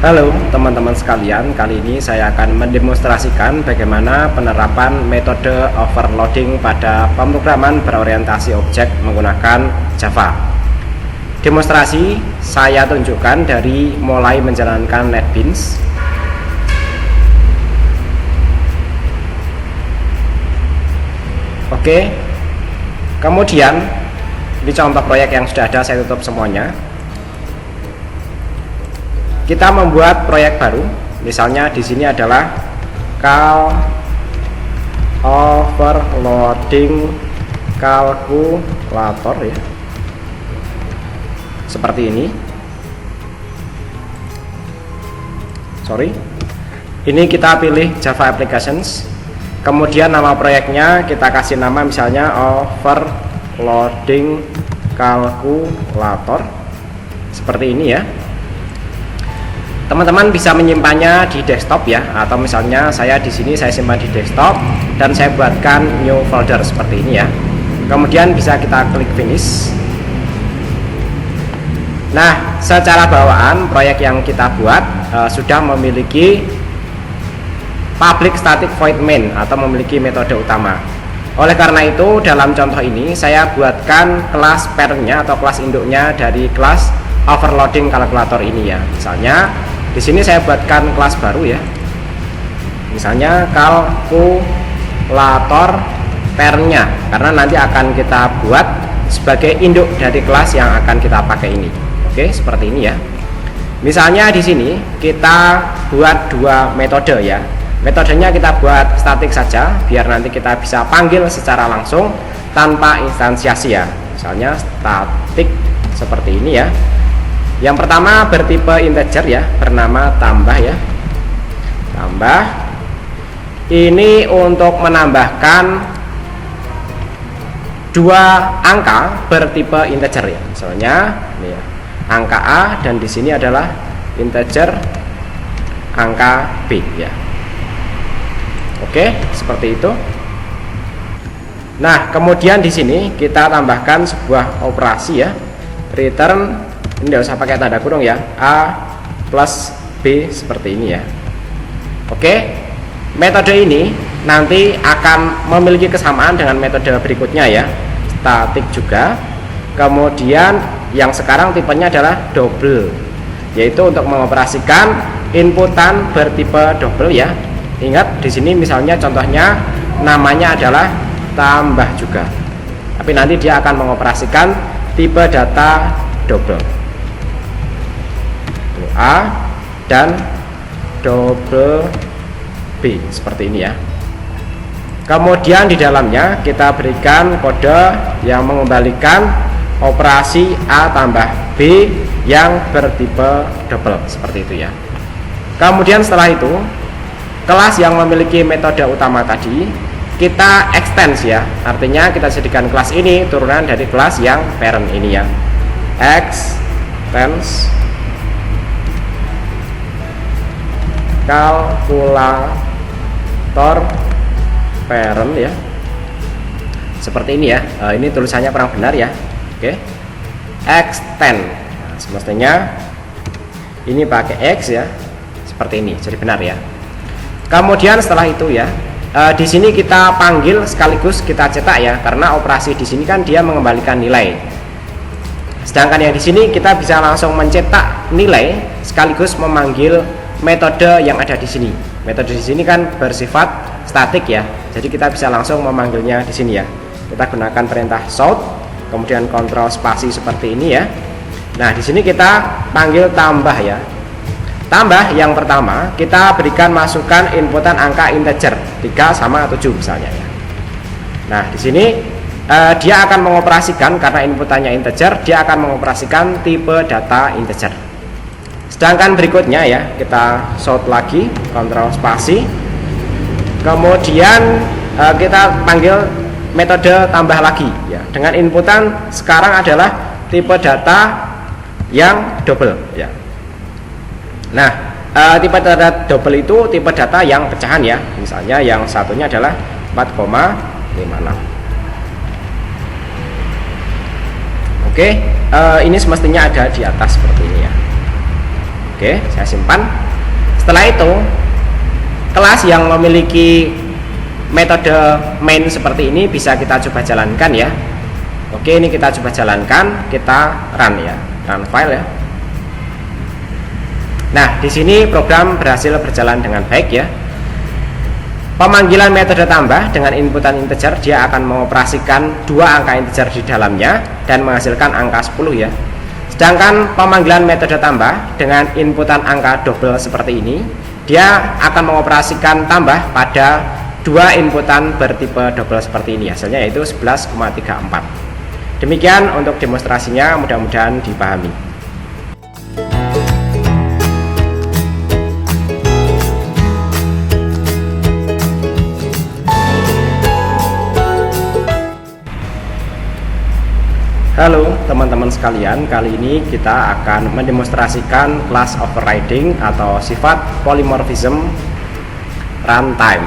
Halo teman-teman sekalian, kali ini saya akan mendemonstrasikan bagaimana penerapan metode overloading pada pemrograman berorientasi objek menggunakan Java. Demonstrasi saya tunjukkan dari mulai menjalankan NetBeans. Oke, kemudian ini contoh proyek yang sudah ada, saya tutup semuanya. Kita membuat proyek baru, misalnya di sini adalah cal overloading kalkulator ya, seperti ini. Ini kita pilih Java Applications, kemudian nama proyeknya kita kasih nama misalnya overloading kalkulator, seperti ini ya. Teman-teman bisa menyimpannya di desktop ya, atau misalnya saya di sini saya simpan di desktop dan saya buatkan new folder seperti ini ya. Kemudian bisa kita klik finish. Nah, secara bawaan proyek yang kita buat sudah memiliki public static void main atau memiliki metode utama. Oleh karena itu dalam contoh ini saya buatkan kelas parentnya atau kelas induknya dari kelas overloading kalkulator ini ya. Misalnya di sini saya buatkan kelas baru ya, misalnya kalkulator parentnya, karena nanti akan kita buat sebagai induk dari kelas yang akan kita pakai ini. Oke, seperti ini ya. Misalnya di sini kita buat dua metode ya. Metodenya kita buat statik saja biar nanti kita bisa panggil secara langsung tanpa instansiasi ya. Misalnya statik seperti ini ya. Yang pertama bertipe integer ya, bernama tambah ya. Tambah ini untuk menambahkan dua angka bertipe integer ya. Misalnya ini ya, angka A dan di sini adalah integer angka B ya. Oke, seperti itu. Nah, kemudian di sini kita tambahkan sebuah operasi ya. Return, ini tidak usah pakai tanda kurung ya, A plus B seperti ini ya. Oke, metode ini nanti akan memiliki kesamaan dengan metode berikutnya ya, statik juga. Kemudian yang sekarang tipenya adalah double, yaitu untuk mengoperasikan inputan bertipe double ya. Ingat di sini misalnya contohnya namanya adalah tambah juga, tapi nanti dia akan mengoperasikan tipe data double, A dan double B seperti ini ya. Kemudian di dalamnya kita berikan kode yang mengembalikan operasi A tambah B yang bertipe double seperti itu ya. Kemudian setelah itu kelas yang memiliki metode utama tadi kita extend ya, artinya kita jadikan kelas ini turunan dari kelas yang parent ini ya. Extend kalkulator parent ya, seperti ini ya. Ini tulisannya kurang benar ya. Oke, extend, nah, semestinya ini pakai X ya, seperti ini jadi benar ya. Kemudian setelah itu ya, di sini kita panggil sekaligus kita cetak ya, karena operasi di sini kan dia mengembalikan nilai. Sedangkan yang di sini kita bisa langsung mencetak nilai sekaligus memanggil metode yang ada di sini. Metode di sini kan bersifat statik ya, jadi kita bisa langsung memanggilnya di sini ya. Kita gunakan perintah shout, kemudian kontrol spasi seperti ini ya. Nah, di sini kita panggil tambah ya. Tambah yang pertama kita berikan masukan inputan angka integer 3 sama 7 misalnya ya. Nah, di sini dia akan mengoperasikan, karena inputannya integer, dia akan mengoperasikan tipe data integer. Sedangkan berikutnya ya, kita shout lagi, kontrol spasi, kemudian kita panggil metode tambah lagi ya, dengan inputan sekarang adalah tipe data yang double ya. Nah, tipe data double itu tipe data yang pecahan ya, misalnya yang satunya adalah 4,56. Oke, ini semestinya ada di atas seperti ini ya. Oke, saya simpan. Setelah itu, kelas yang memiliki metode main seperti ini bisa kita coba jalankan ya. Oke, ini kita coba jalankan, kita run ya, run file ya. Nah, di sini program berhasil berjalan dengan baik ya. Pemanggilan metode tambah dengan inputan integer, dia akan mengoperasikan dua angka integer di dalamnya dan menghasilkan angka 10 ya. Sedangkan pemanggilan metode tambah dengan inputan angka double seperti ini, dia akan mengoperasikan tambah pada dua inputan bertipe double seperti ini, hasilnya yaitu 11,34. Demikian untuk demonstrasinya, mudah-mudahan dipahami. Halo teman-teman sekalian, kali ini kita akan mendemonstrasikan class overriding atau sifat polymorphism runtime.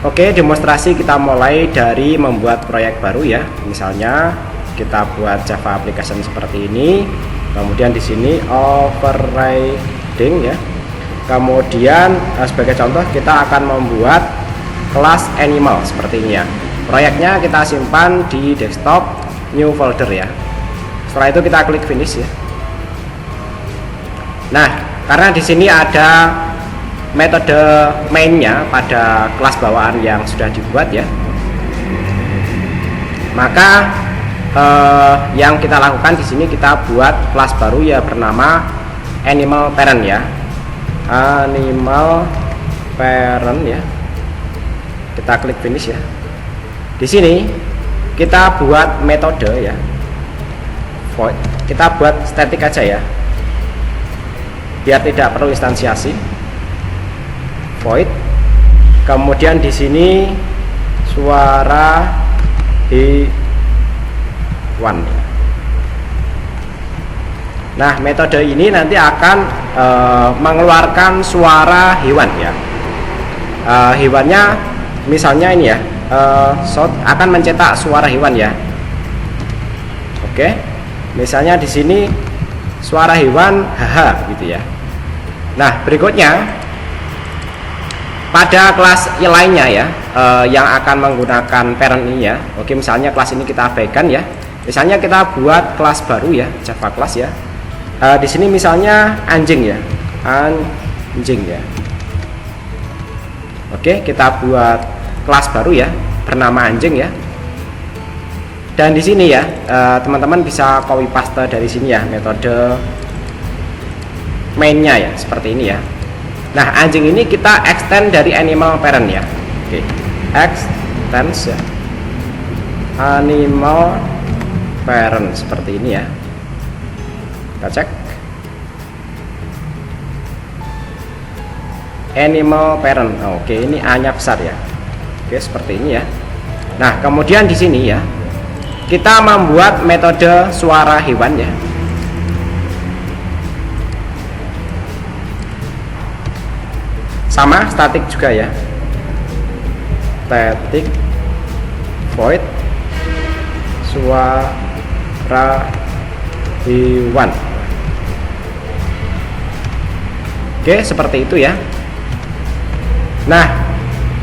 Oke, demonstrasi kita mulai dari membuat proyek baru ya. Misalnya kita buat Java application seperti ini. Kemudian di sini overriding ya. Kemudian sebagai contoh kita akan membuat kelas animal seperti ini ya. Proyeknya kita simpan di desktop, new folder ya. Setelah itu kita klik finish ya. Nah, karena di sini ada metode mainnya pada kelas bawaan yang sudah dibuat ya, maka yang kita lakukan di sini kita buat kelas baru ya bernama animal parent ya. Animal parent ya. Kita klik finish ya. Di sini kita buat metode ya, void. Kita buat static aja ya, biar tidak perlu instansiasi. Void. Kemudian di sini suara hewan. Nah, metode ini nanti akan mengeluarkan suara hewan ya. Hewannya misalnya ini ya. Shot akan mencetak suara hewan ya. Oke, misalnya di sini suara hewan haha gitu ya. Nah, berikutnya pada kelas lainnya ya, yang akan menggunakan parent ini ya. Oke, misalnya kelas ini kita abaikan ya. Misalnya kita buat kelas baru ya, Java class ya. Di sini misalnya anjing ya, anjing ya. Oke, kita buat kelas baru ya bernama anjing ya. Dan di sini ya teman-teman bisa copy paste dari sini ya metode mainnya ya seperti ini ya. Nah, anjing ini kita extend dari animal parent ya. Oke, extend ya animal parent seperti ini ya. Kita cek animal parent. Oke, ini A-nya besar ya. Oke, seperti ini ya. Nah, kemudian di sini ya, kita membuat metode suara hewan ya. Sama, static juga ya. Static void suara hewan. Oke, seperti itu ya. Nah,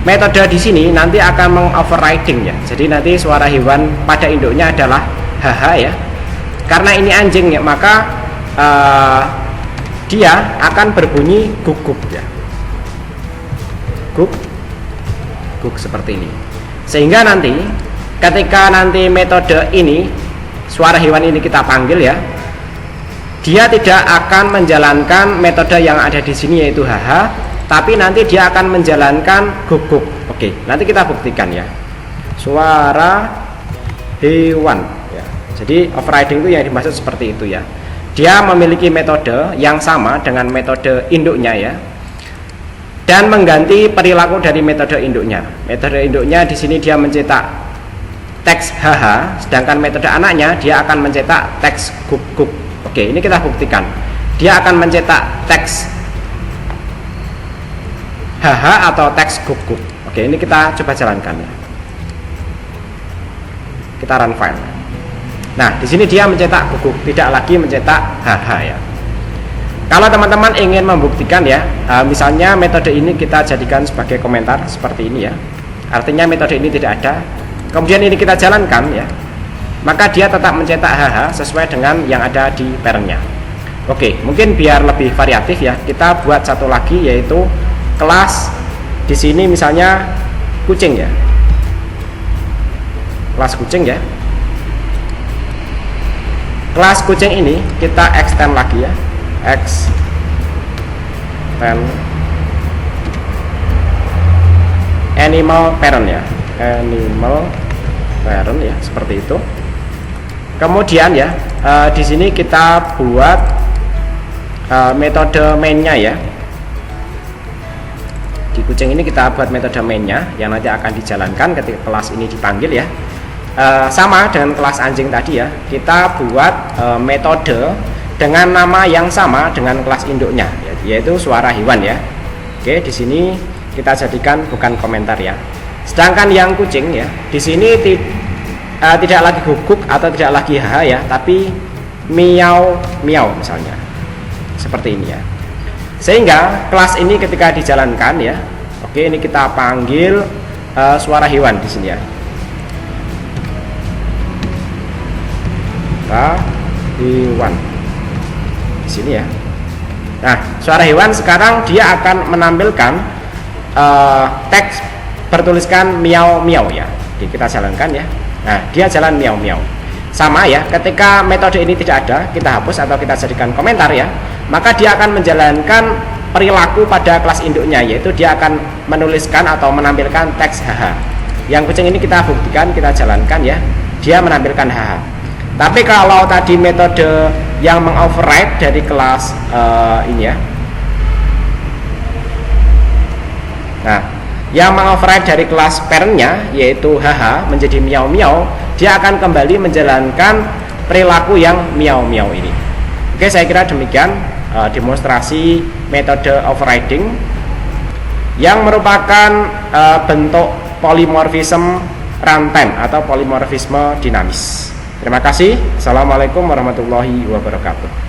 metode di sini nanti akan mengoverriding ya. Jadi nanti suara hewan pada induknya adalah haha ya. Karena ini anjing ya, maka dia akan berbunyi guguk ya. Gug, gug seperti ini. Sehingga nanti ketika nanti metode ini suara hewan ini kita panggil ya, dia tidak akan menjalankan metode yang ada di sini yaitu haha, tapi nanti dia akan menjalankan guguk. Oke, nanti kita buktikan ya. Suara hewan ya. Jadi overriding itu yang dimaksud seperti itu ya. Dia memiliki metode yang sama dengan metode induknya ya. Dan mengganti perilaku dari metode induknya. Metode induknya di sini dia mencetak teks haha, sedangkan metode anaknya dia akan mencetak teks guguk. Oke, ini kita buktikan. Dia akan mencetak teks haha atau teks guguk. Oke, ini kita coba jalankan ya. Kita run file. Nah, di sini dia mencetak guguk, tidak lagi mencetak haha ya. Kalau teman-teman ingin membuktikan ya, misalnya metode ini kita jadikan sebagai komentar seperti ini ya, artinya metode ini tidak ada, kemudian ini kita jalankan ya, maka dia tetap mencetak HH sesuai dengan yang ada di parentnya. Oke, mungkin biar lebih variatif ya, kita buat satu lagi yaitu kelas di sini misalnya kucing ya, kelas kucing ya. Kelas kucing ini kita extend lagi ya, extend animal parent ya, animal parent ya, seperti itu. Kemudian ya, di sini kita buat metode mainnya ya. Di kucing ini kita buat metode mainnya yang nanti akan dijalankan ketika kelas ini dipanggil ya. Sama dengan kelas anjing tadi ya, kita buat metode dengan nama yang sama dengan kelas induknya ya, yaitu suara hewan ya. Oke, di sini kita jadikan bukan komentar ya. Sedangkan yang kucing ya, di sini tidak lagi guguk atau tidak lagi haha ya, tapi miau miau misalnya, seperti ini ya. Sehingga kelas ini ketika dijalankan ya, oke, ini kita panggil suara hewan di sini ya. Hewan di sini ya. Nah, suara hewan sekarang dia akan menampilkan teks bertuliskan miau miau ya. Oke, kita jalankan ya. Nah, dia jalan miau miau. Sama ya, ketika metode ini tidak ada, kita hapus atau kita jadikan komentar ya, maka dia akan menjalankan perilaku pada kelas induknya, yaitu dia akan menuliskan atau menampilkan teks HH. Yang kucing ini kita buktikan, kita jalankan ya, dia menampilkan HH. Tapi kalau tadi metode yang mengoverride dari kelas ini ya, nah, yang mengoverride dari kelas parentnya yaitu HH menjadi miau miau, dia akan kembali menjalankan perilaku yang miau miau ini. Oke, saya kira demikian demonstrasi metode overriding yang merupakan bentuk polimorfisme runtime atau polimorfisme dinamis. Terima kasih. Assalamualaikum warahmatullahi wabarakatuh.